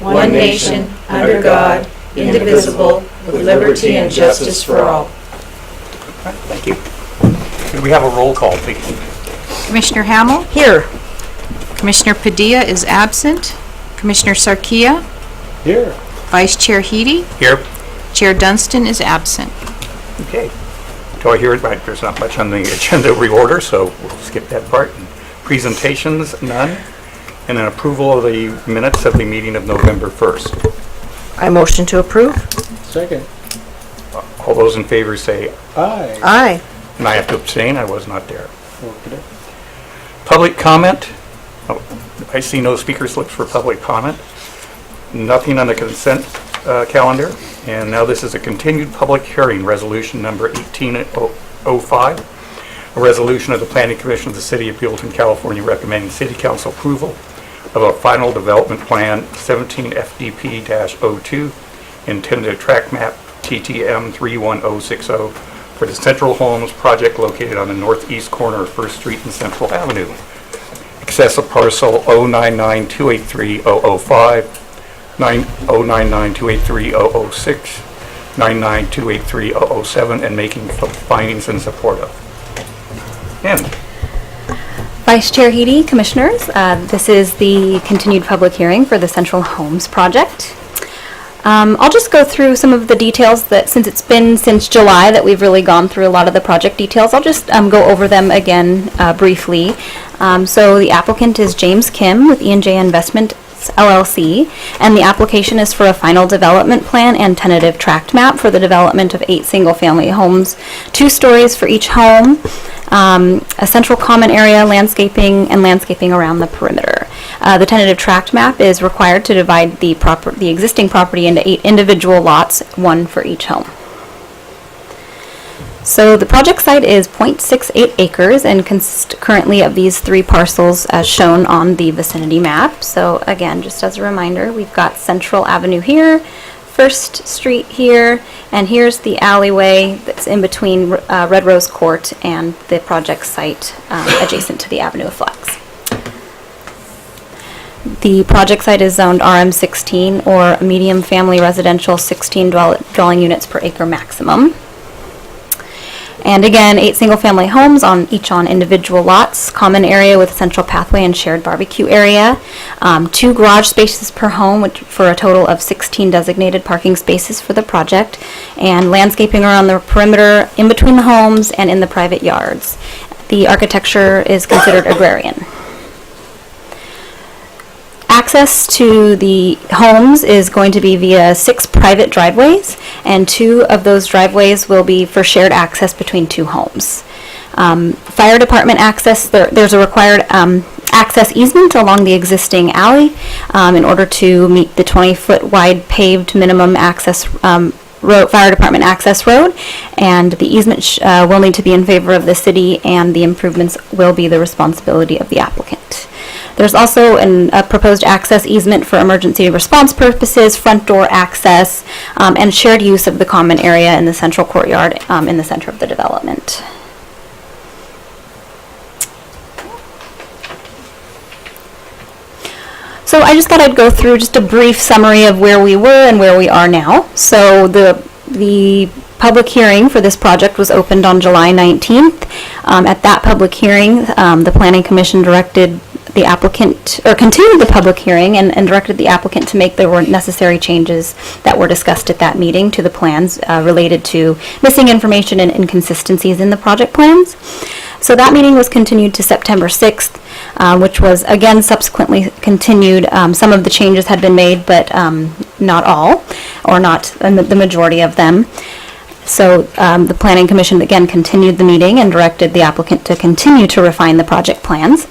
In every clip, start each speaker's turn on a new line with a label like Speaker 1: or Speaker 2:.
Speaker 1: one nation, under God, indivisible, with liberty and justice for all.
Speaker 2: Thank you. Could we have a roll call, please?
Speaker 3: Commissioner Hamel?
Speaker 1: Here.
Speaker 3: Commissioner Padilla is absent. Commissioner Sarkia?
Speaker 4: Here.
Speaker 3: Vice Chair Heady?
Speaker 2: Here.
Speaker 3: Chair Dunstan is absent.
Speaker 2: Okay. Do I hear it right? There's not much on the agenda reorder, so we'll skip that part. Presentations, none. And an approval of the minutes of the meeting of November 1st.
Speaker 1: I motion to approve.
Speaker 4: Second.
Speaker 2: All those in favor say
Speaker 4: Aye.
Speaker 1: Aye.
Speaker 2: and I have to abstain, I was not there.
Speaker 4: Okay.
Speaker 2: Public comment. Oh, I see no speaker slips for public comment. Nothing on the consent calendar. And now this is a continued public hearing, resolution number 1805. A resolution of the Planning Commission of the City of Buellton, California, recommending City Council approval of a final development plan 17 FDP-02 intended tract map TTM 31060 for the Central Homes project located on the northeast corner of 1st Street and Central Avenue. Access of parcel 099283005, 099283006, 992830007, and making findings in support of. And
Speaker 5: Vice Chair Heady, Commissioners, this is the continued public hearing for the Central Homes project. I'll just go through some of the details that, since it's been since July that we've really gone through a lot of the project details, I'll just go over them again briefly. So the applicant is James Kim with E&J Investments LLC, and the application is for a final development plan and tentative tract map for the development of 8 single-family homes, 2 stories for each home, a central common area, landscaping around the perimeter. The tentative tract map is required to divide the existing property into 8 individual lots, 1 for each home. So the project site is 0.68 acres and consists currently of these 3 parcels as shown on the vicinity map. So again, just as a reminder, we've got Central Avenue here, 1st Street here, and here's the alleyway that's in between Red Rose Court and the project site adjacent to the Avenue of Flags. The project site is zoned RM16, or medium family residential, 16 dwelling units per acre maximum. And again, 8 single-family homes each on individual lots, common area with central pathway and shared barbecue area, 2 garage spaces per home, for a total of 16 designated parking spaces for the project, and landscaping around the perimeter in between the homes and in the private yards. The architecture is considered agrarian. Access to the homes is going to be via 6 private driveways, and 2 of those driveways will be for shared access between 2 homes. Fire department access, there's a required access easement along the existing alley in order to meet the 20-foot wide paved minimum access fire department access road, and the easement will need to be in favor of the city, and the improvements will be the responsibility of the applicant. There's also a proposed access easement for emergency response purposes, front door access, and shared use of the common area in the central courtyard in the center of the development. So I just thought I'd go through just a brief summary of where we were and where we are now. So the public hearing for this project was opened on July 19th. At that public hearing, the Planning Commission directed the applicant, or continued the public hearing and directed the applicant to make the necessary changes that were discussed at that meeting to the plans related to missing information and inconsistencies in the project plans. So that meeting was continued to September 6th, which was again subsequently continued. Some of the changes had been made, but not all, or not the majority of them. So the Planning Commission again continued the meeting and directed the applicant to continue to refine the project plans.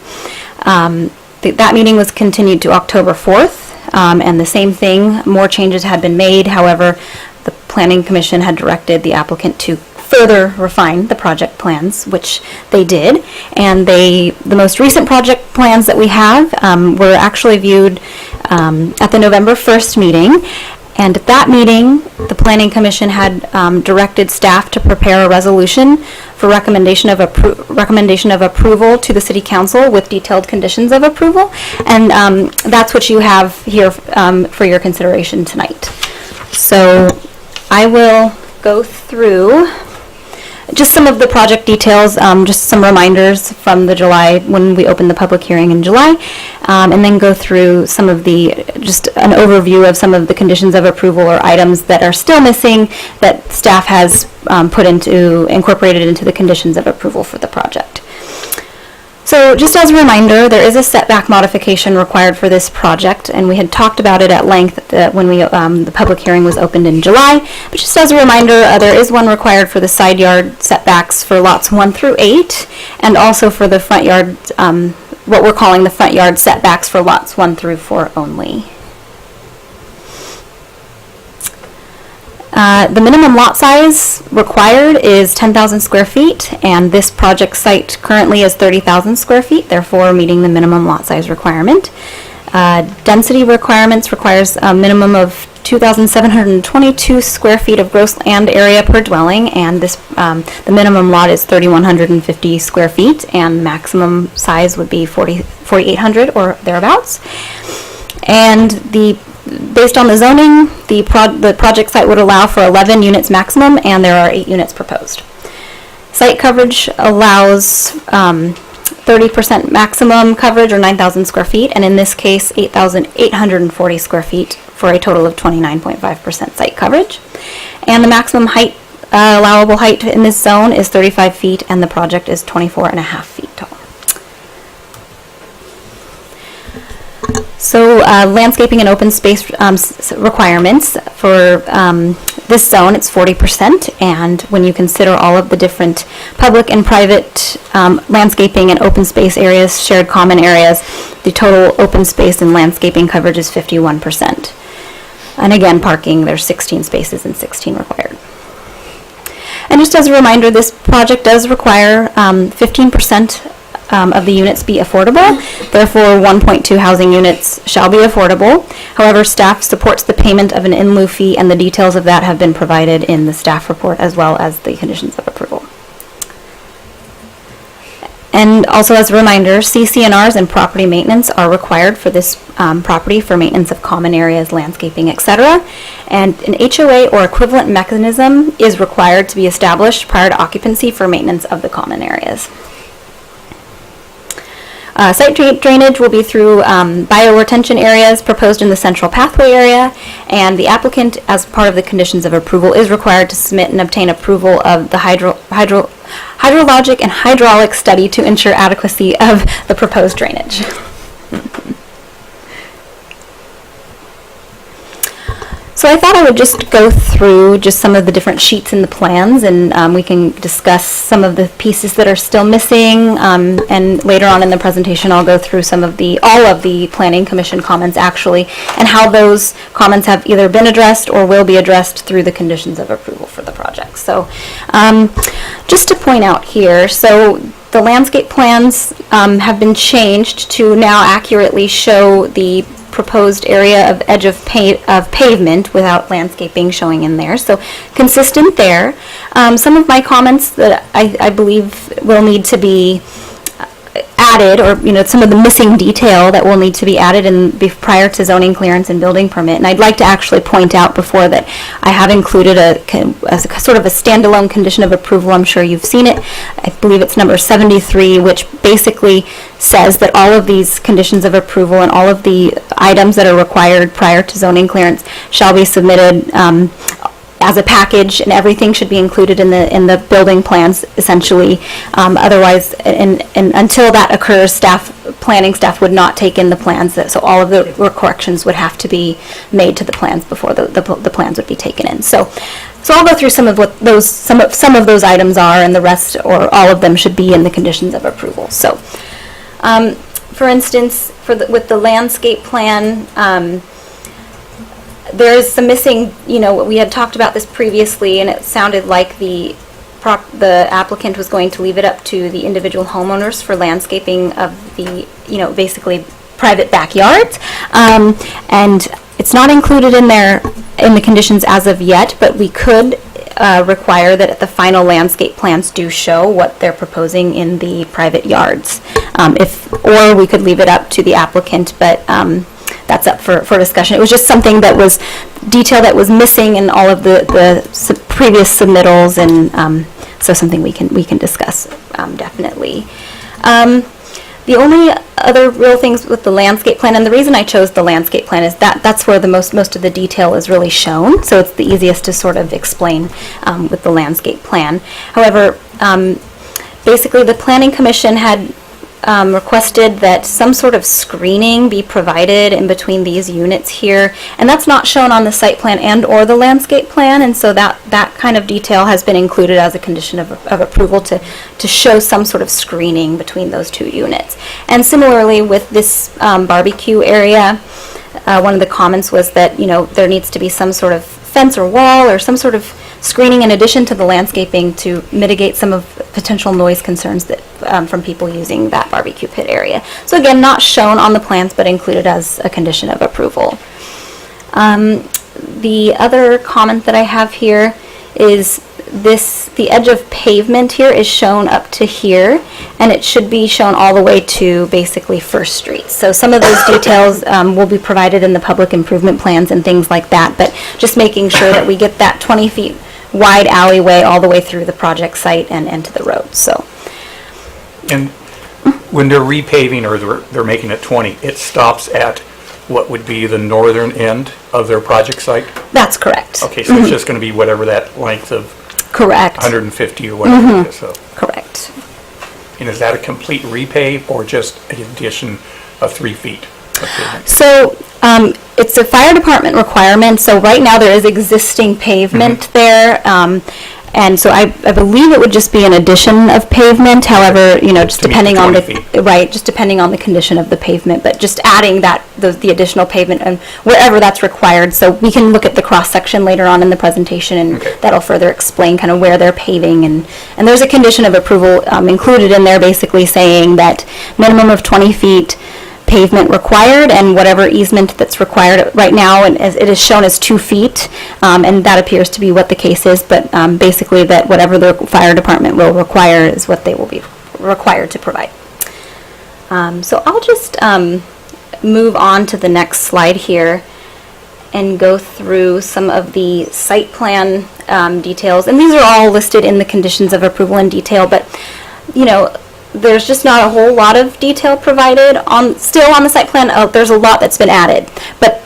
Speaker 5: That meeting was continued to October 4th, and the same thing, more changes had been made. However, the Planning Commission had directed the applicant to further refine the project plans, which they did. And the most recent project plans that we have were actually viewed at the November 1st meeting. And at that meeting, the Planning Commission had directed staff to prepare a resolution for recommendation of approval to the City Council with detailed conditions of approval. And that's what you have here for your consideration tonight. So I will go through just some of the project details, just some reminders from the July, when we opened the public hearing in July, and then go through some of just an overview of some of the conditions of approval or items that are still missing that staff has incorporated into the conditions of approval for the project. So just as a reminder, there is a setback modification required for this project, and we had talked about it at length when the public hearing was opened in July. But just as a reminder, there is one required for the side yard setbacks for lots 1 through 8, and also for the front yard, what we're calling the front yard setbacks for lots 1 through 4 only. The minimum lot size required is 10,000 square feet, and this project site currently is 30,000 square feet, therefore meeting the minimum lot size requirement. Density requirements requires a minimum of 2,722 square feet of gross land area per dwelling, and the minimum lot is 3,150 square feet, and maximum size would be 4,800 or thereabouts. And based on the zoning, the project site would allow for 11 units maximum, and there are 8 units proposed. Site coverage allows 30% maximum coverage, or 9,000 square feet, and in this case, 8,840 square feet for a total of 29.5% site coverage. And the maximum height, allowable height in this zone is 35 feet, and the project is 24.5 feet tall. So landscaping and open space requirements for this zone, it's 40%, and when you consider all of the different public and private landscaping and open space areas, shared common areas, the total open space and landscaping coverage is 51%. And again, parking, there's 16 spaces and 16 required. And just as a reminder, this project does require 15% of the units be affordable. Therefore, 1.2 housing units shall be affordable. However, staff supports the payment of an in lieu fee, and the details of that have been provided in the staff report as well as the conditions of approval. And also as a reminder, CC&Rs and property maintenance are required for this property for maintenance of common areas, landscaping, etc. And an HOA or equivalent mechanism is required to be established prior to occupancy for maintenance of the common areas. Site drainage will be through bioretention areas proposed in the central pathway area, and the applicant, as part of the conditions of approval, is required to submit and obtain approval of the hydrologic and hydraulic study to ensure adequacy of the proposed drainage. So I thought I would just go through just some of the different sheets in the plans, and we can discuss some of the pieces that are still missing, and later on in the presentation I'll go through all of the Planning Commission comments actually, and how those comments have either been addressed or will be addressed through the conditions of approval for the project. So just to point out here, so the landscape plans have been changed to now accurately show the proposed area of edge of pavement without landscaping showing in there. So consistent there. Some of my comments that I believe will need to be added, or some of the missing detail that will need to be added prior to zoning clearance and building permit. And I'd like to actually point out before that I have included a sort of a standalone condition of approval. I'm sure you've seen it. I believe it's number 73, which basically says that all of these conditions of approval and all of the items that are required prior to zoning clearance shall be submitted as a package, and everything should be included in the building plans essentially. Otherwise, and until that occurs, planning staff would not take in the plans. So all of the corrections would have to be made to the plans before the plans would be taken in. So I'll go through some of what some of those items are, and the rest or all of them should be in the conditions of approval. So, for instance, with the landscape plan. There is some missing, we had talked about this previously, and it sounded like the applicant was going to leave it up to the individual homeowners for landscaping of the, basically private backyards. And it's not included in their in the conditions as of yet, but we could require that the final landscape plans do show what they're proposing in the private yards. Or we could leave it up to the applicant, but that's up for discussion. It was just something that was detail that was missing in all of the previous submittals, and so something we can discuss definitely. The only other real things with the landscape plan, and the reason I chose the landscape plan is that's where the most of the detail is really shown, so it's the easiest to sort of explain with the landscape plan. However, basically the Planning Commission had requested that some sort of screening be provided in between these units here, and that's not shown on the site plan and or the landscape plan, and so that kind of detail has been included as a condition of approval to show some sort of screening between those two units. And similarly with this barbecue area, one of the comments was that there needs to be some sort of fence or wall or some sort of screening in addition to the landscaping to mitigate some of potential noise concerns that from people using that barbecue pit area. So again, not shown on the plans, but included as a condition of approval. The other comment that I have here is the edge of pavement here is shown up to here, and it should be shown all the way to basically First Street. So some of those details will be provided in the public improvement plans and things like that, but just making sure that we get that 20 feet wide alleyway all the way through the project site and to the road. So,
Speaker 2: And when they're repaving or they're making it 20, it stops at what would be the northern end of their project site?
Speaker 5: that's correct.
Speaker 2: Okay, so it's just going to be whatever that length of
Speaker 5: Correct.
Speaker 2: 150 or whatever it is. So.
Speaker 5: Correct.
Speaker 2: And is that a complete repave or just an addition of 3 feet of pavement?
Speaker 5: So it's a fire department requirement. So right now there is existing pavement there. And so I believe it would just be an addition of pavement. However, just
Speaker 2: To meet
Speaker 5: depending
Speaker 2: the
Speaker 5: on
Speaker 2: 20 feet.
Speaker 5: just depending on the condition of the pavement, but just adding the additional pavement and wherever that's required. So we can look at the cross section later on in the presentation, and
Speaker 2: Okay.
Speaker 5: that'll further explain kind of where they're paving. And there's a condition of approval included in there, basically saying that minimum of 20 feet pavement required, and whatever easement that's required right now, and as it is shown as 2 feet, and that appears to be what the case is, but basically that whatever the fire department will require is what they will be required to provide. So I'll just move on to the next slide here and go through some of the site plan details, and these are all listed in the conditions of approval in detail, but there's just not a whole lot of detail provided still on the site plan. There's a lot that's been added, but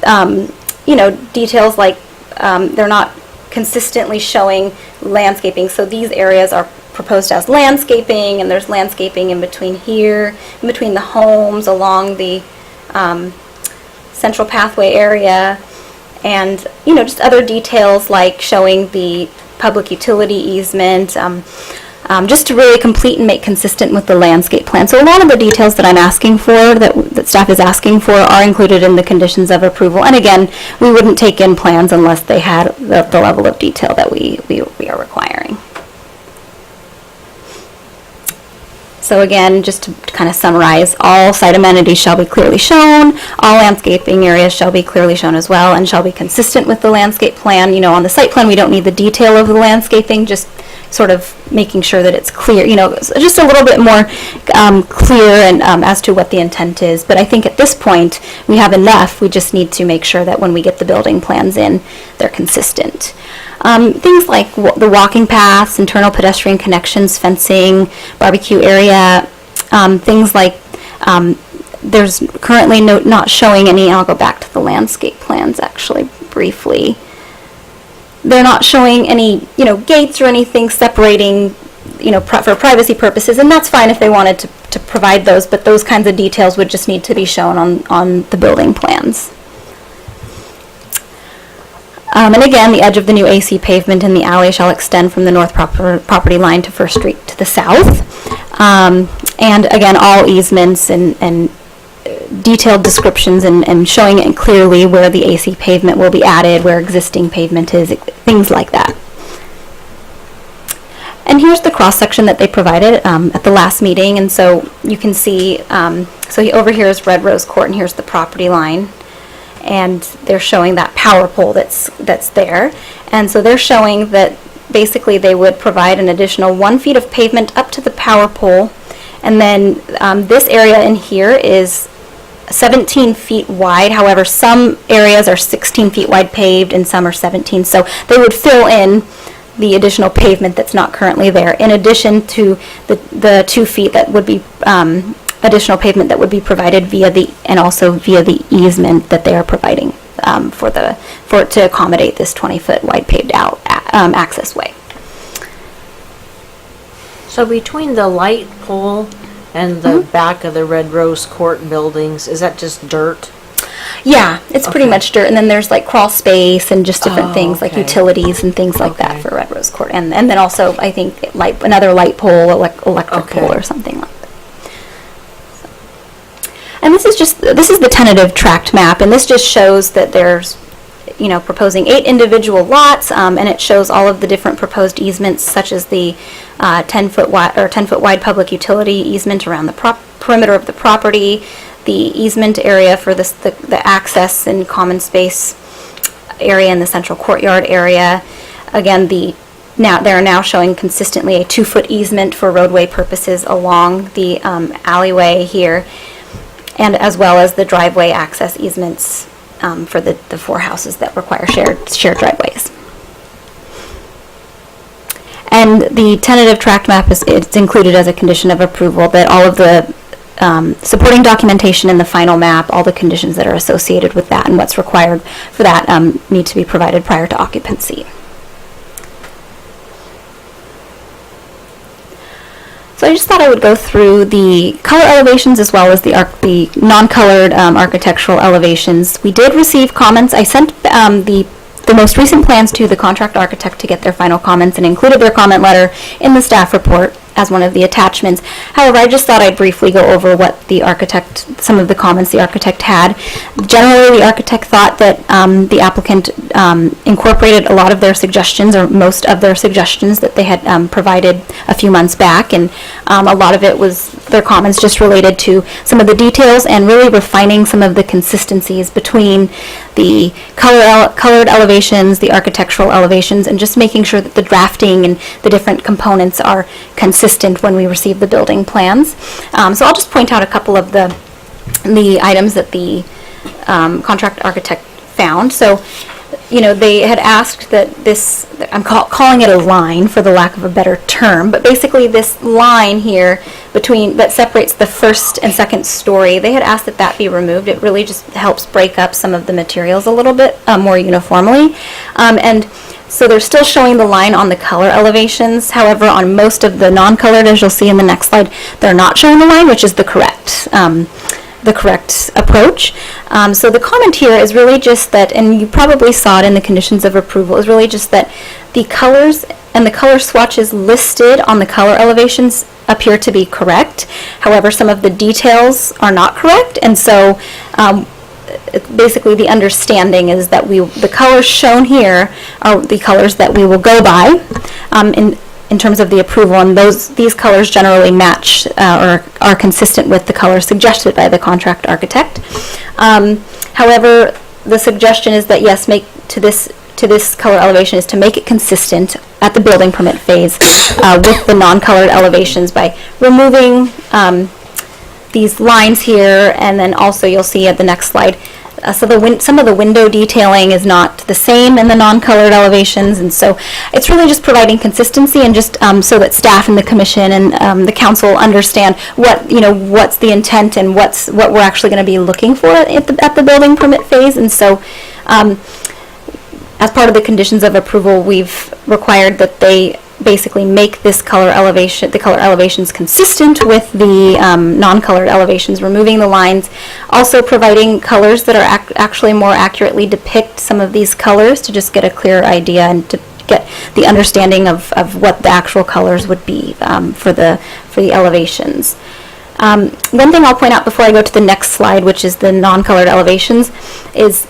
Speaker 5: details like they're not consistently showing landscaping. So these areas are proposed as landscaping, and there's landscaping in between here, in between the homes, along the central pathway area, and just other details like showing the public utility easement. Just to really complete and make consistent with the landscape plan. So a lot of the details that I'm asking for, that staff is asking for, are included in the conditions of approval. And again, we wouldn't take in plans unless they had the level of detail that we are requiring. So again, just to kind of summarize, all site amenities shall be clearly shown, all landscaping areas shall be clearly shown as well, and shall be consistent with the landscape plan. On the site plan, we don't need the detail of the landscaping, just sort of making sure that it's clear, just a little bit more clear and as to what the intent is. But I think at this point, we have enough. We just need to make sure that when we get the building plans in, they're consistent. Things like the walking paths, internal pedestrian connections, fencing, barbecue area, things like there's currently not showing any. I'll go back to the landscape plans actually briefly. They're not showing any, gates or anything separating, for privacy purposes, and that's fine if they wanted to provide those, but those kinds of details would just need to be shown on the building plans. And again, the edge of the new AC pavement in the alley shall extend from the north property line to First Street to the south. And again, all easements and detailed descriptions and showing it clearly where the AC pavement will be added, where existing pavement is, things like that. And here's the cross-section that they provided at the last meeting, and so you can see, over here is Red Rose Court, and here's the property line. and they're showing that power pole that's there. And so they're showing that basically they would provide an additional 1 feet of pavement up to the power pole, and then this area in here is 17 feet wide. However, some areas are 16 feet wide paved and some are 17. So they would fill in the additional pavement that's not currently there, in addition to the 2 feet that would be additional pavement that would be provided via the easement that they are providing for it to accommodate this 20-foot wide paved out access way.
Speaker 1: So between the light pole and the back of the Red Rose Court buildings, is that just dirt?
Speaker 5: Yeah, it's pretty
Speaker 1: Okay.
Speaker 5: much dirt, and then there's like crawl space and just different
Speaker 1: Oh,
Speaker 5: things like
Speaker 1: okay.
Speaker 5: utilities and things like that
Speaker 1: Okay.
Speaker 5: for Red Rose Court, and then also I think another light pole, electric
Speaker 1: Okay.
Speaker 5: pole or something like that. And this is the tentative tract map, and this just shows that there's, proposing 8 individual lots, and it shows all of the different proposed easements, such as the 10-foot wide public utility easement around the perimeter of the property, the easement area for the access and common space area in the central courtyard area. Again, they're now showing consistently a 2-foot easement for roadway purposes along the alleyway here, and as well as the driveway access easements for the 4 houses that require shared driveways. And the tentative tract map it's included as a condition of approval that all of the supporting documentation in the final map, all the conditions that are associated with that and what's required for that need to be provided prior to occupancy. So I just thought I would go through the color elevations as well as the non-colored architectural elevations. We did receive comments. I sent the most recent plans to the contract architect to get their final comments and included their comment letter in the staff report as one of the attachments. However, I just thought I'd briefly go over what some of the comments the architect had. Generally, the architect thought that the applicant incorporated a lot of their suggestions, or most of their suggestions that they had provided a few months back, and a lot of it was their comments just related to some of the details and really refining some of the consistencies between the colored elevations, the architectural elevations, and just making sure that the drafting and the different components are consistent when we receive the building plans. So I'll just point out a couple of the items that the contract architect found. So, they had asked that this, I'm calling it a line for the lack of a better term, but basically this line here that separates the first and second story, they had asked that that be removed. It really just helps break up some of the materials a little bit more uniformly. And so they're still showing the line on the color elevations. However, on most of the non-colored, as you'll see in the next slide, they're not showing the line, which is the correct approach. So the comment here is really just that, and you probably saw it in the conditions of approval, is really just that the colors and the color swatches listed on the color elevations appear to be correct. However, some of the details are not correct, and so basically the understanding is that the colors shown here are the colors that we will go by in terms of the approval, and these colors generally match or are consistent with the colors suggested by the contract architect. However, the suggestion is that yes, to this color elevation is to make it consistent at the building permit phase with the non-colored elevations by removing these lines here, and then also you'll see at the next slide, so some of the window detailing is not the same in the non-colored elevations, and so it's really just providing consistency and just so that staff and the commission and the council understand what's the intent and what we're actually going to be looking for at the building permit phase. And so as part of the conditions of approval, we've required that they basically make the color elevations consistent with the non-colored elevations, removing the lines, also providing colors that are actually more accurately depict some of these colors to just get a clearer idea and to get the understanding of what the actual colors would be for the elevations. One thing I'll point out before I go to the next slide, which is the non-colored elevations, is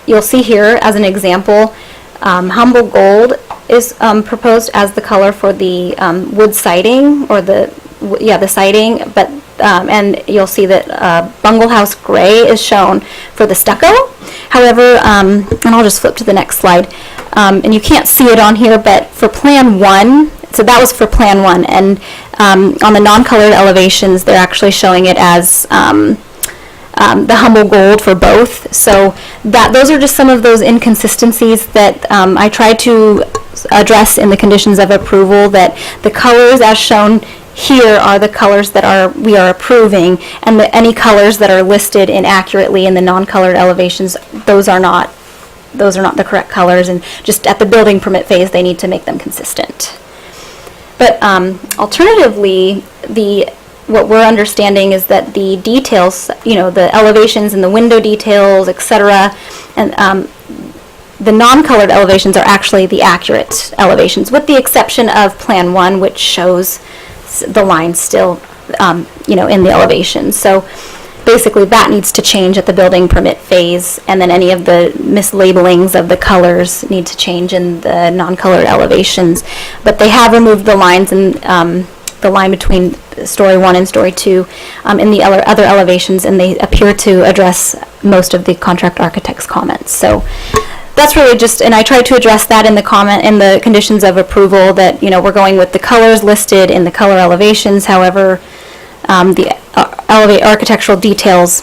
Speaker 5: you'll see here as an example, Humble Gold is proposed as the color for the wood siding, or the siding, but and you'll see that Bungle House Gray is shown for the stucco. However, and I'll just flip to the next slide, and you can't see it on here, but for Plan 1, so that was for Plan 1, and on the non-colored elevations, they're actually showing it as the humble gold for both. So those are just some of those inconsistencies that I tried to address in the conditions of approval, that the colors as shown here are the colors that we are approving, and any colors that are listed inaccurately in the non-colored elevations, those are not the correct colors, and just at the building permit phase they need to make them consistent. But alternatively, what we're understanding is that the details, the elevations and the window details, etc., and the non-colored elevations are actually the accurate elevations, with the exception of Plan 1, which shows the lines still, in the elevation. So basically that needs to change at the building permit phase, and then any of the mislabelings of the colors need to change in the non-colored elevations. But they have removed the lines and the line between story 1 and story 2 in the other elevations, and they appear to address most of the contract architect's comments. So that's really just, and I tried to address that in the conditions of approval, that we're going with the colors listed in the color elevations. However, the architectural details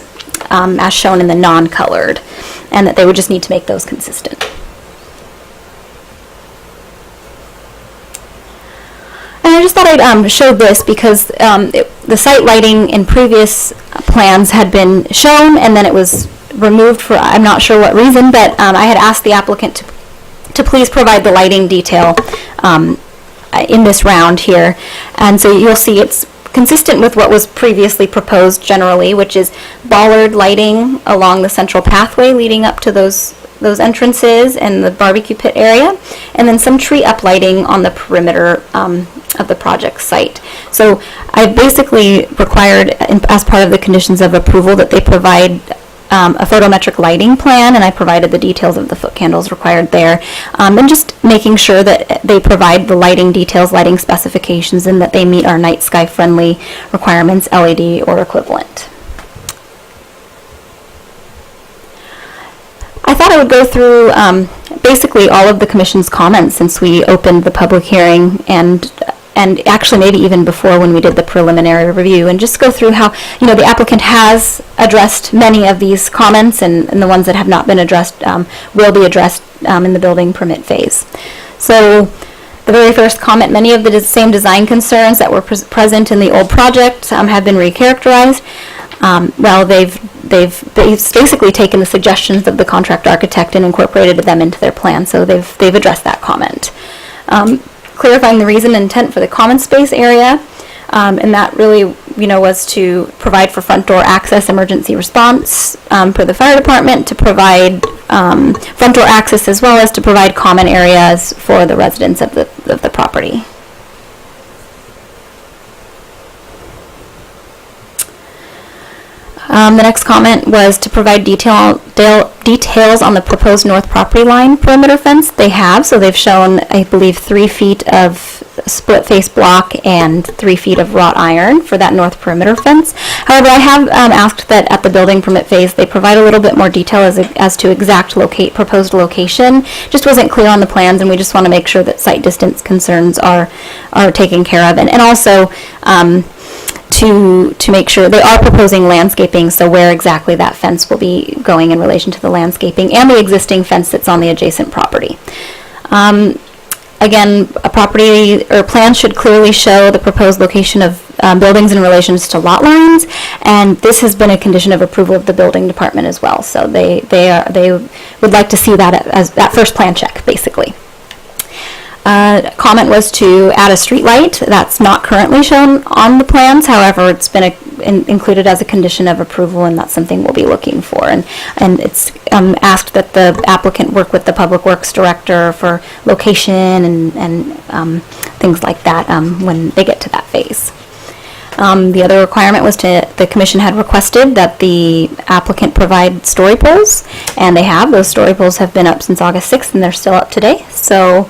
Speaker 5: as shown in the non-colored, and that they would just need to make those consistent. And I just thought I'd show this because the site lighting in previous plans had been shown, and then it was removed for I'm not sure what reason, but I had asked the applicant to please provide the lighting detail in this round here. And so you'll see it's consistent with what was previously proposed generally, which is bollard lighting along the central pathway leading up to those entrances and the barbecue pit area, and then some tree uplighting on the perimeter of the project site. So I basically required, as part of the conditions of approval, that they provide a photometric lighting plan, and I provided the details of the foot candles required there, and just making sure that they provide the lighting details, lighting specifications, and that they meet our night sky friendly requirements, LED or equivalent. I thought I would go through basically all of the Commission's comments since we opened the public hearing, and actually maybe even before when we did the preliminary review, and just go through how the applicant has addressed many of these comments, and the ones that have not been addressed will be addressed in the building permit phase. So the very first comment, many of the same design concerns that were present in the old project have been recharacterized. Well, they've basically taken the suggestions of the contract architect and incorporated them into their plan, so they've addressed that comment. Clarifying the reason and intent for the common space area, and that really was to provide for front door access, emergency response for the fire department, to provide front door access, as well as to provide common areas for the residents of the property. The next comment was to provide details on the proposed north property line perimeter fence. They have, so they've shown, I believe, 3 feet of split face block and 3 feet of wrought iron for that north perimeter fence. However, I have asked that at the building permit phase they provide a little bit more detail as to exact proposed location. Just wasn't clear on the plans, and we just want to make sure that site distance concerns are taken care of, and also to make sure they are proposing landscaping, so where exactly that fence will be going in relation to the landscaping and the existing fence that's on the adjacent property. Again, a property or plan should clearly show the proposed location of buildings in relations to lot lines, and this has been a condition of approval of the building department as well. So they would like to see that as that first plan check, basically. Comment was to add a street light. That's not currently shown on the plans. However, it's been included as a condition of approval, and that's something we'll be looking for. And it's asked that the applicant work with the Public Works Director for location and things like that when they get to that phase. The other requirement was the Commission had requested that the applicant provide story poles, and they have. Those story poles have been up since August 6th, and they're still up today. So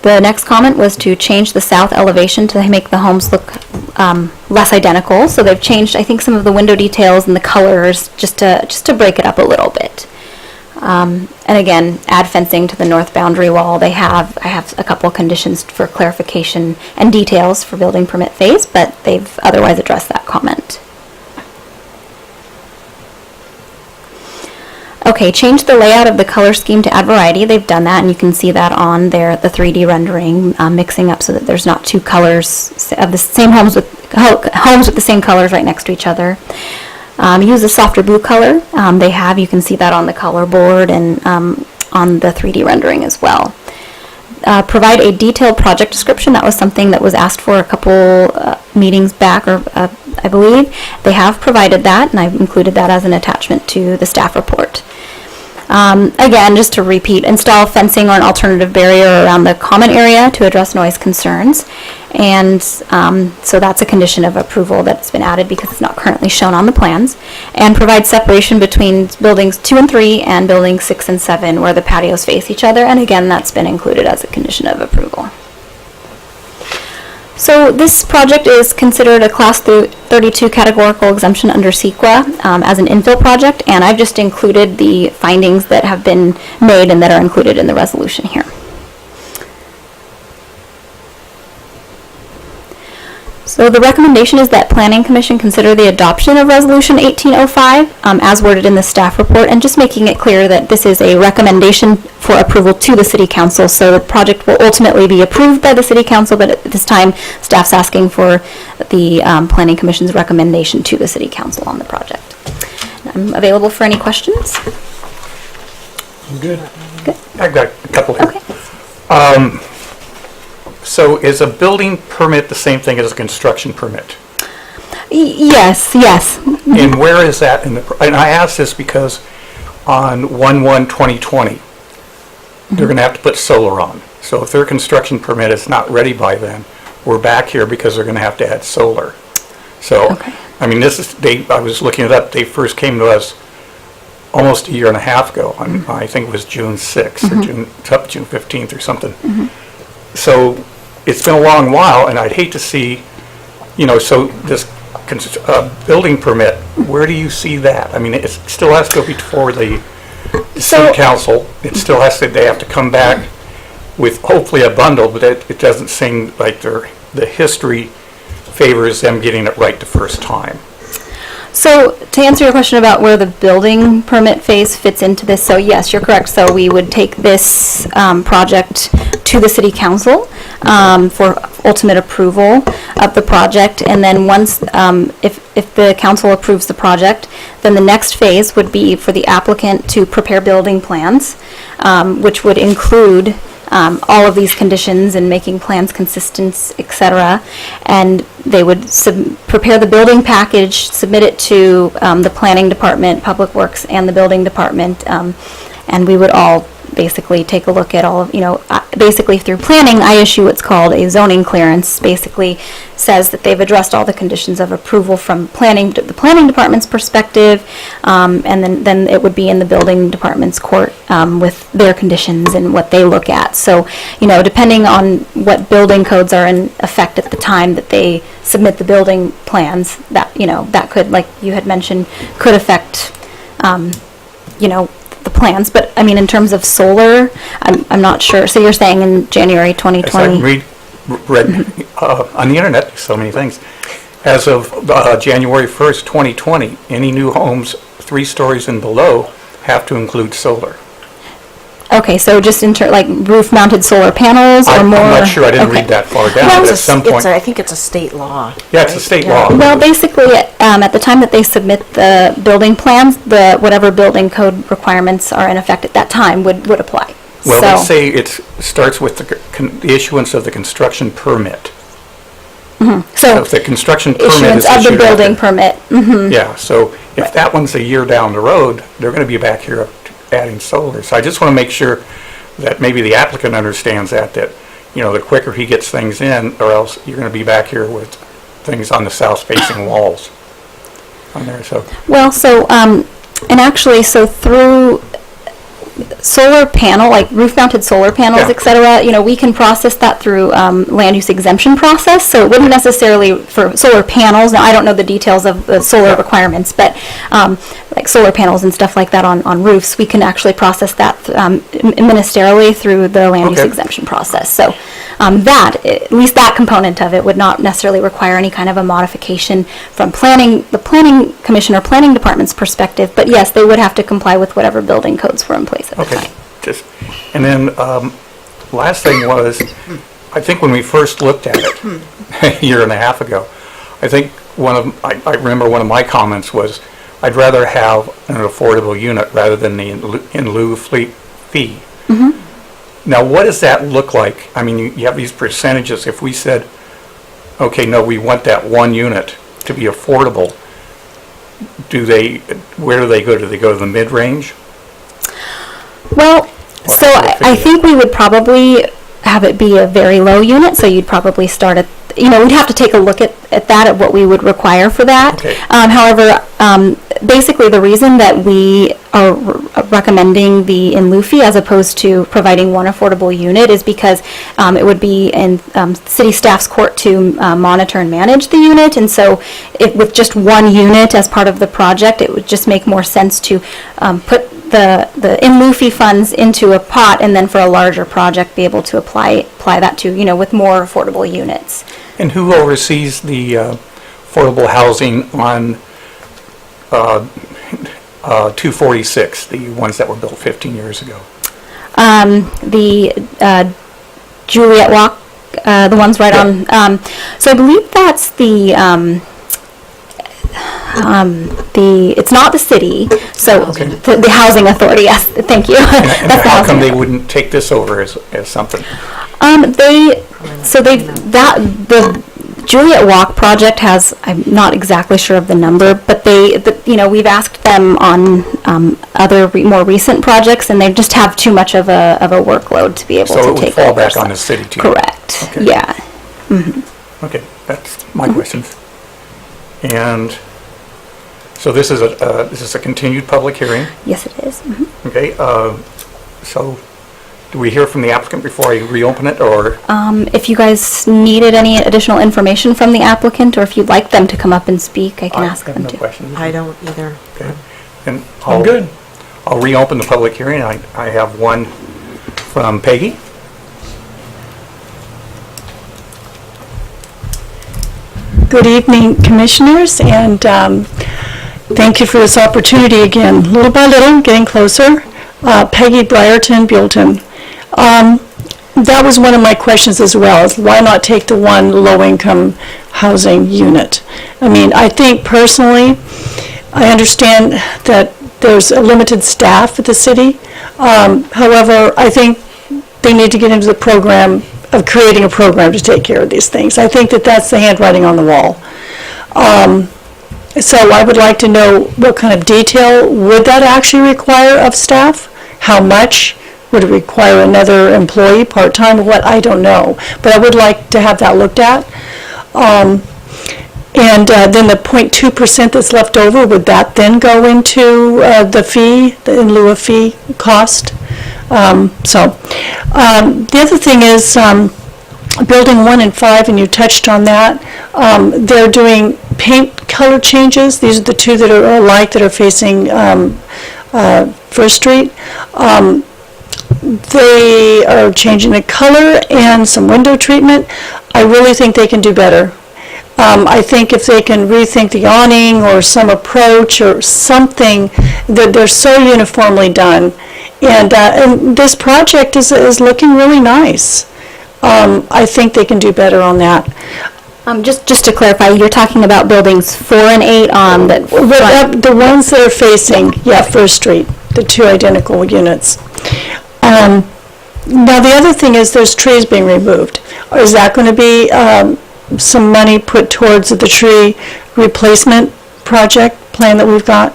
Speaker 5: The next comment was to change the south elevation to make the homes look less identical. So they've changed, I think, some of the window details and the colors just to break it up a little bit. And again, add fencing to the north boundary wall. I have a couple of conditions for clarification and details for building permit phase, but they've otherwise addressed that comment. Okay, change the layout of the color scheme to add variety. They've done that, and you can see that on the 3D rendering, mixing up so that there's not two colors of the same homes with the same colors right next to each other. Use a softer blue color. You can see that on the color board and on the 3D rendering as well. Provide a detailed project description. That was something that was asked for a couple meetings back, or I believe. They have provided that, and I've included that as an attachment to the staff report. Again, just to repeat, install fencing or an alternative barrier around the common area to address noise concerns. And so that's a condition of approval that's been added because it's not currently shown on the plans. And provide separation between buildings 2 and 3 and buildings 6 and 7 where the patios face each other. And again, that's been included as a condition of approval. So this project is considered a Class 32 categorical exemption under CEQA as an infill project, and I've just included the findings that have been made and that are included in the resolution here. So the recommendation is that Planning Commission consider the adoption of Resolution 1805 as worded in the staff report, and just making it clear that this is a recommendation for approval to the City Council. So the project will ultimately be approved by the City Council, but at this time, staff's asking for the Planning Commission's recommendation to the City Council on the project. I'm available for any questions.
Speaker 2: Good.
Speaker 5: Good.
Speaker 2: I've got a couple here.
Speaker 5: Okay.
Speaker 2: So is a building permit the same thing as a construction permit?
Speaker 5: Yes.
Speaker 2: And where is that in the, and I ask this because on 1/1/2020, they're going to have to put solar on. So if their construction permit is not ready by then, we're back here because they're going to have to add solar. So,
Speaker 5: Okay.
Speaker 2: I mean, I was looking it up, they first came to us almost a year and a half ago, I think it was June 6th or June 15th or something. So it's been a long while, and I'd hate to see, so this building permit, where do you see that? I mean, it still has to go before the City Council. It still has to, they have to come back with hopefully a bundle, but it doesn't seem like the history favors them getting it right the first time.
Speaker 5: So to answer your question about where the building permit phase fits into this, so yes, you're correct. So we would take this project to the City Council for ultimate approval of the project, and then once, if the council approves the project, then the next phase would be for the applicant to prepare building plans, which would include all of these conditions and making plans consistent, etc. And they would prepare the building package, submit it to the planning department, public works, and the building department, and we would all basically take a look at all of, basically through planning, I issue what's called a zoning clearance. Basically says that they've addressed all the conditions of approval from the planning department's perspective, and then it would be in the building department's court with their conditions and what they look at. So, depending on what building codes are in effect at the time that they submit the building plans, that could, like you had mentioned, could affect, the plans. But I mean, in terms of solar, I'm not sure. So you're saying in January 2020?
Speaker 2: As I read on the internet, so many things. As of January 1st, 2020, any new homes 3 stories and below have to include solar.
Speaker 5: Okay, so just like roof-mounted solar panels or more?
Speaker 2: I'm not sure. I didn't read that far down,
Speaker 1: Well,
Speaker 2: but at some point.
Speaker 1: I think it's a state law.
Speaker 2: Yeah, it's a state law.
Speaker 5: Well, basically, at the time that they submit the building plans, whatever building code requirements are in effect at that time would apply.
Speaker 2: Well, they say it starts with the issuance of the construction permit. So if the construction permit
Speaker 5: issuance
Speaker 2: is
Speaker 5: of the
Speaker 2: issued
Speaker 5: building
Speaker 2: after-
Speaker 5: permit.
Speaker 2: Yeah, so if that one's a year down the road, they're going to be back here adding solar. So I just want to make sure that maybe the applicant understands that the quicker he gets things in, or else you're going to be back here with things on the south-facing walls on there. So
Speaker 5: Well, so, and actually, so through solar panel, like roof-mounted solar panels,
Speaker 2: Yeah.
Speaker 5: et cetera, we can process that through land use exemption process. So it wouldn't necessarily for solar panels. Now, I don't know the details of the solar requirements, but like solar panels and stuff like that on roofs, we can actually process that ministerially through the land use
Speaker 2: Okay.
Speaker 5: exemption process. So at least that component of it would not necessarily require any kind of a modification from the planning commission or planning department's perspective. But yes, they would have to comply with whatever building codes were in place at the
Speaker 2: Okay,
Speaker 5: time.
Speaker 2: and then, last thing was, I think when we first looked at it, a year and a half ago, I think I remember one of my comments was, I'd rather have an affordable unit rather than the in lieu fee. Now, what does that look like? I mean, you have these percentages. If we said, okay, no, we want that one unit to be affordable, where do they go? Do they go to the mid-range?
Speaker 5: Well,
Speaker 2: Or
Speaker 5: so
Speaker 2: how do they
Speaker 5: I
Speaker 2: figure
Speaker 5: think we would probably have it be a very low unit, so you'd probably start at, we'd have to take a look at that, at what we would require for that.
Speaker 2: Okay.
Speaker 5: However, basically the reason that we are recommending the in lieu fee as opposed to providing one affordable unit is because it would be in city staff's court to monitor and manage the unit, and so with just one unit as part of the project, it would just make more sense to put the in lieu fee funds into a pot, and then for a larger project be able to apply that to, with more affordable units.
Speaker 2: And who oversees the affordable housing on 246, the ones that were built 15 years ago?
Speaker 5: The Juliet Walk, the ones right on, so I believe that's it's not the city, so
Speaker 2: Okay.
Speaker 5: the housing authority, yes, thank you.
Speaker 2: And
Speaker 5: That's the
Speaker 2: how come
Speaker 5: housing
Speaker 2: they
Speaker 5: authority.
Speaker 2: wouldn't take this over as something?
Speaker 5: The Juliet Walk project has, I'm not exactly sure of the number, but we've asked them on other more recent projects, and they just have too much of a workload to be able
Speaker 2: So
Speaker 5: to
Speaker 2: it would
Speaker 5: take
Speaker 2: fall
Speaker 5: over.
Speaker 2: back on the city too?
Speaker 5: Correct,
Speaker 2: Okay.
Speaker 5: yeah.
Speaker 2: Okay, that's my questions. And so this is a continued public hearing,
Speaker 5: Yes, it is. Mhm.
Speaker 2: okay? So do we hear from the applicant before I reopen it, or?
Speaker 5: If you guys needed any additional information from the applicant, or if you'd like them to come up and speak, I can ask
Speaker 2: have
Speaker 5: them
Speaker 2: no
Speaker 5: to.
Speaker 2: questions.
Speaker 1: I don't either.
Speaker 2: Okay. And
Speaker 4: I'm good.
Speaker 2: I'll reopen the public hearing. I have one from Peggy.
Speaker 4: Good evening, Commissioners, and thank you for this opportunity again. Little by little, getting closer. Peggy Brierton, Buellton. That was one of my questions as well, is why not take the one low-income housing unit? I mean, I think personally, I understand that there's a limited staff at the city. However, I think they need to get into the program of creating a program to take care of these things. I think that that's the handwriting on the wall. So I would like to know what kind of detail would that actually require of staff? How much? Would it require another employee, part-time, or what? I don't know. But I would like to have that looked at. And then the 0.2% that's left over, would that then go into the fee, the in lieu of fee cost? The other thing is Building 1 and 5, and you touched on that. They're doing paint color changes. These are the two that are alike that are facing First Street. They are changing the color and some window treatment. I really think they can do better. I think if they can rethink the awning or some approach or something, that they're so uniformly done. And this project is looking really nice. I think they can do better on that.
Speaker 5: Just to clarify, you're talking about buildings 4 and 8 on the front.
Speaker 4: The ones that are facing, First Street, the two identical units. Now, the other thing is there's trees being removed. Is that going to be some money put towards the tree replacement project plan that we've got?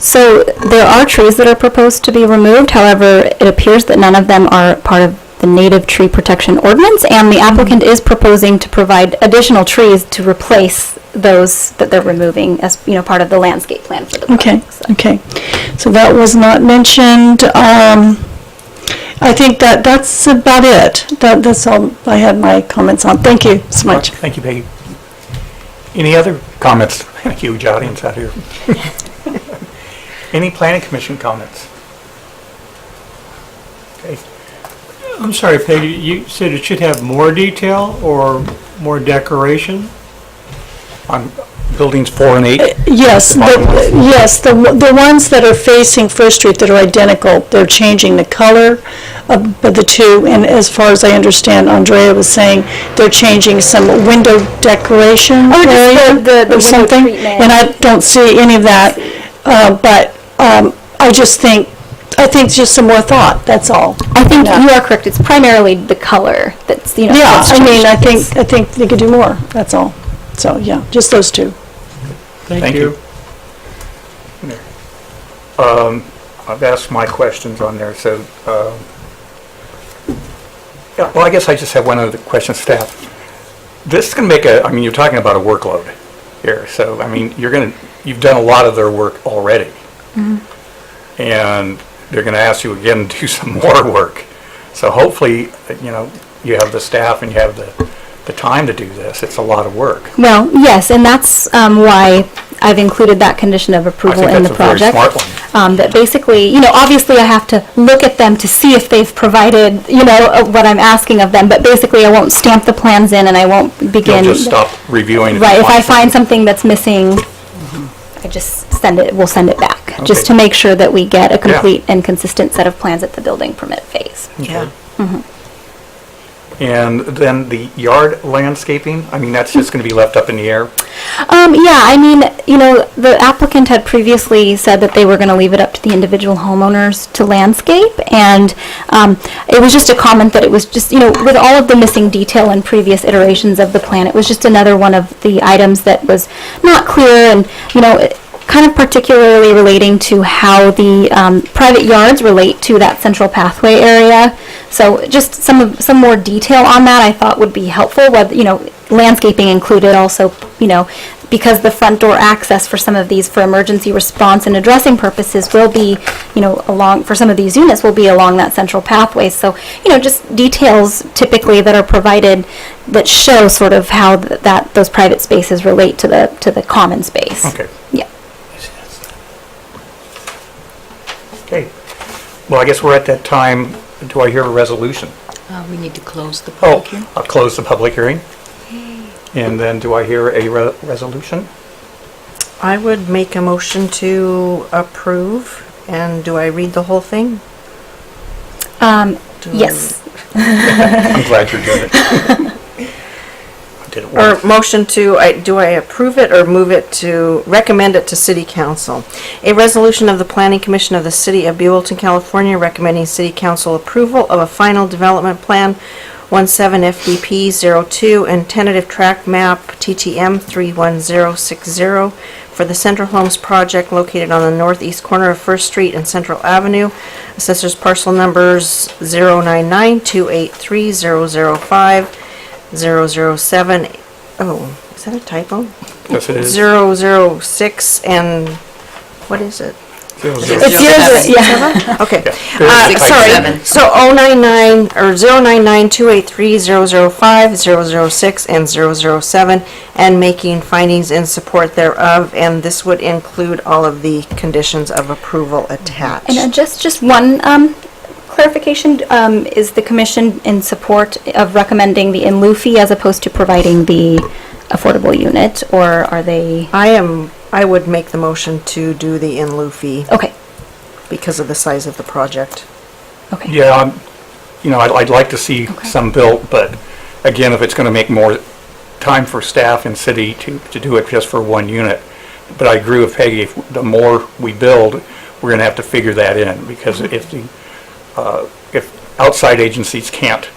Speaker 5: So there are trees that are proposed to be removed. However, it appears that none of them are part of the native tree protection ordinance, and the applicant is proposing to provide additional trees to replace those that they're removing as, part of the landscape plan for the project.
Speaker 4: Okay. So that was not mentioned. I think that's about it. That's all I had my comments on. Thank you so much.
Speaker 2: Thank you, Peggy. Any other comments? Huge audience out here. Any planning commission comments? Okay.
Speaker 6: I'm sorry, Peggy, you said it should have more detail or more decoration?
Speaker 2: On buildings 4 and 8?
Speaker 4: Yes, the ones that are facing First Street that are identical, they're changing the color of the two, and as far as I understand, Andrea was saying they're changing some window decoration
Speaker 5: Oh, just
Speaker 4: area
Speaker 5: the
Speaker 4: or
Speaker 5: window
Speaker 4: something.
Speaker 5: treatment.
Speaker 4: And I don't see any of that, but I think just some more thought, that's all.
Speaker 5: I think
Speaker 4: Yeah.
Speaker 5: you are correct. It's primarily the color that's,
Speaker 4: Yeah,
Speaker 5: that's
Speaker 4: I mean,
Speaker 5: changed.
Speaker 4: I think they could do more, that's all. So, yeah, just those two.
Speaker 6: Thank you.
Speaker 2: I've asked my questions on there, so, yeah, well, I guess I just have one other question, staff. This is going to make I mean, you're talking about a workload here, so, I mean, you've done a lot of their work already. And they're going to ask you again to do some more work. So hopefully, you have the staff and you have the time to do this. It's a lot of work.
Speaker 5: Well, yes, and that's why I've included that condition of
Speaker 2: I
Speaker 5: approval
Speaker 2: think
Speaker 5: in the
Speaker 2: that's a very
Speaker 5: project.
Speaker 2: smart one.
Speaker 5: That basically, obviously I have to look at them to see if they've provided, what I'm asking of them, but basically I won't stamp the plans in and I won't begin.
Speaker 2: You'll just stop reviewing.
Speaker 5: Right, if I find something that's missing, I just we'll send it back, just to make sure that we get a complete and consistent set of plans at the building permit phase.
Speaker 1: Yeah.
Speaker 2: And then the yard landscaping, I mean, that's just going to be left up in the air?
Speaker 5: Yeah, I mean, the applicant had previously said that they were going to leave it up to the individual homeowners to landscape, and it was just a comment that it was just, with all of the missing detail in previous iterations of the plan, it was just another one of the items that was not clear, and, kind of particularly relating to how the private yards relate to that central pathway area. So just some more detail on that I thought would be helpful, whether, landscaping included also, because the front door access for some of these for emergency response and addressing purposes will be, for some of these units will be along that central pathway. So, just details typically that are provided that show sort of how those private spaces relate to the common space.
Speaker 2: Okay.
Speaker 5: Yeah.
Speaker 2: Okay. Well, I guess we're at that time. Do I hear a resolution?
Speaker 1: We need to close the
Speaker 2: Oh,
Speaker 1: public hearing.
Speaker 2: I'll close the public hearing. And then do I hear a resolution?
Speaker 1: I would make a motion to approve, and do I read the whole thing?
Speaker 5: Yes.
Speaker 2: I'm glad you're doing it. I did it
Speaker 1: Or
Speaker 2: once.
Speaker 1: motion to, do I approve it or move it to, recommend it to City Council? A resolution of the Planning Commission of the City of Buellton, California, recommending City Council approval of a final development plan 17 FDP 02 and tentative track map TTM 31060 for the Central Homes project located on the northeast corner of First Street and Central Avenue. Assessors parcel numbers 099283005 007, oh, is that a typo?
Speaker 2: Yes, it is.
Speaker 1: 006 and, what is it?
Speaker 5: It's yours, yeah.
Speaker 1: Okay,
Speaker 2: Yeah,
Speaker 1: sorry, so 099, or 099283005 006 and 007, and making findings in support thereof, and this would include all of the conditions of approval attached.
Speaker 5: And just one clarification, is the commission in support of recommending the in lieu fee as opposed to providing the affordable unit, or are they?
Speaker 1: I would make the motion to do the in lieu fee
Speaker 5: Okay,
Speaker 1: because of the size of the project.
Speaker 5: okay.
Speaker 2: Yeah, I'd like to see some built, but again, if it's going to make more time for staff and city to do it just for one unit. But I agree with Peggy, if the more we build, we're going to have to figure that in, because if outside agencies can't,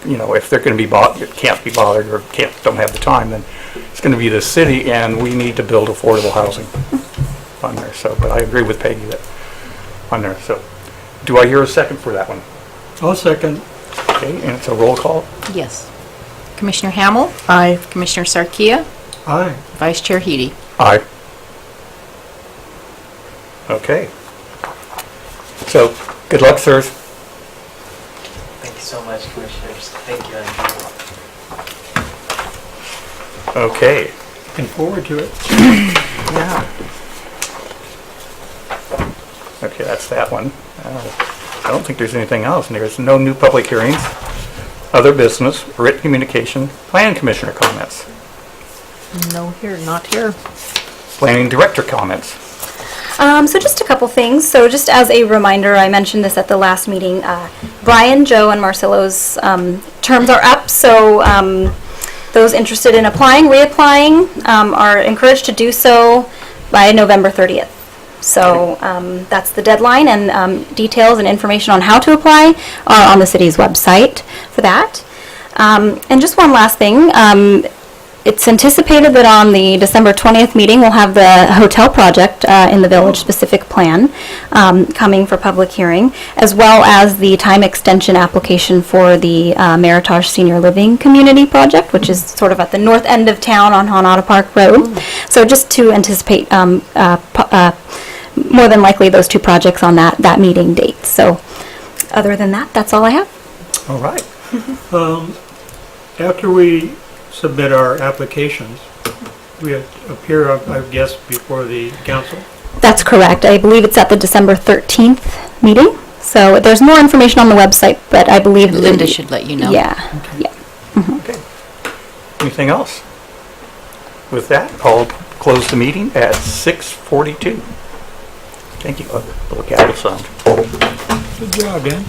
Speaker 2: if they're going to be can't be bothered or don't have the time, then it's going to be the city, and we need to build affordable housing on there. So, but I agree with Peggy that on there. So, do I hear a second for that one?
Speaker 6: I'll second.
Speaker 2: Okay, and it's a roll call.
Speaker 3: Yes. Commissioner Hamel?
Speaker 1: Aye.
Speaker 3: Commissioner Sarkia?
Speaker 6: Aye.
Speaker 3: Vice Chair Heady?
Speaker 2: Aye. Okay. So, good luck, sirs.
Speaker 7: so much, Commissioners. Thank you, Andrew.
Speaker 2: Okay.
Speaker 6: Looking forward to it.
Speaker 1: Yeah.
Speaker 2: Okay, that's that one. I don't think there's anything else, and there's no new public hearings, other business, written communication, planning commissioner comments,
Speaker 1: No here, not here.
Speaker 2: planning director comments.
Speaker 5: So just a couple things. So just as a reminder, I mentioned this at the last meeting. Brian, Joe, and Marcelo's terms are up. So those interested in applying, reapplying, are encouraged to do so by November 30th. So that's the deadline, and details and information on how to apply are on the city's website for that. And just one last thing. It's anticipated that on the December 20th meeting, we'll have the hotel project in the village-specific plan coming for public hearing, as well as the time extension application for the Meritage Senior Living Community Project, which is sort of at the north end of town on Otter Park Road. So just to anticipate more than likely those two projects on that meeting date. So other than that, that's all I have.
Speaker 2: All right.
Speaker 6: After we submit our applications, we appear, I guess, before the council.
Speaker 5: That's correct. I believe it's at the December 13th meeting. So there's more information on the website, but I believe
Speaker 3: Linda should let you know.
Speaker 5: Yeah. Yeah.
Speaker 2: Okay. Anything else? With that, I'll close the meeting at 6:42. Thank you. Look at it, son.
Speaker 6: Good job, Dan.